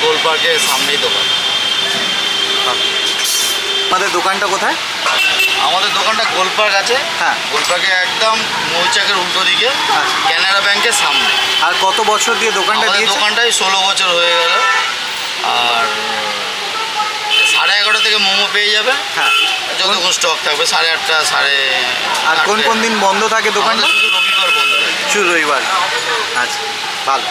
গোলপার্কের সামনেই দোকান। আমাদের দোকানটা কোথায়? আমাদের দোকানটা গোলপার্ক আছে, হ্যাঁ, গোলপার্কে একদম মৌচাকের উল্টো দিকে, ক্যানারা ব্যাংকের সামনে। আর কত বছর দিয়ে দোকানটা আমাদের দিয়েছে? দোকানটাই 16 বছর হয়ে গেল। আর 11:30 থেকে মোমো পেয়ে যাবে, হ্যাঁ, যতক্ষণ স্টক থাকবে। 8:30 আর কোন কোন দিন বন্ধ থাকে দোকানটা? শুধু রবিবার বন্ধ থাকে। শুধু রবিবার। আচ্ছা, ভালো।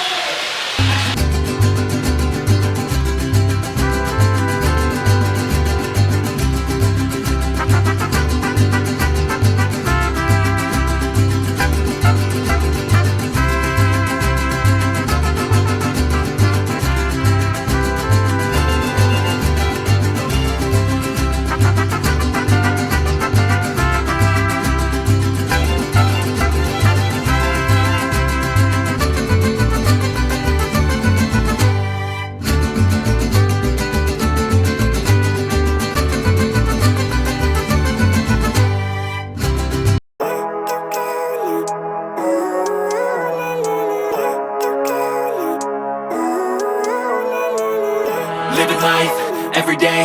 Living life, every day,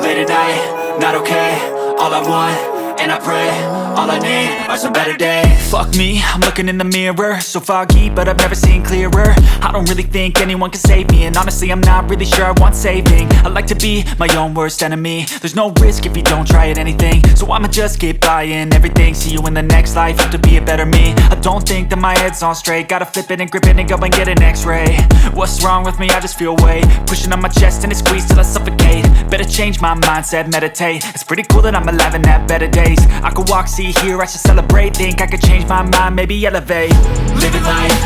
late at night, not okay. All I want, and I pray, all I need are some better days. Fuck me, I'm looking in the mirror, so foggy, but I've never seen clearer. I don't really think anyone can save me, and honestly I'm not really sure I want saving. I like to be my own worst enemy. There's no risk if you don't try at anything, so I'ma just keep buying everything. See you in the next life, have to be a better me. I don't think that my head's on straight, gotta flip it and grip it and go and get an x-ray. What's wrong with me? I just feel weight pushing on my chest and it squeezes till I suffocate. Better change my mindset, meditate. It's pretty cool that I'm alive and have better days. I could walk, see, hear, I should celebrate. Think I could change my mind, maybe elevate. Living life,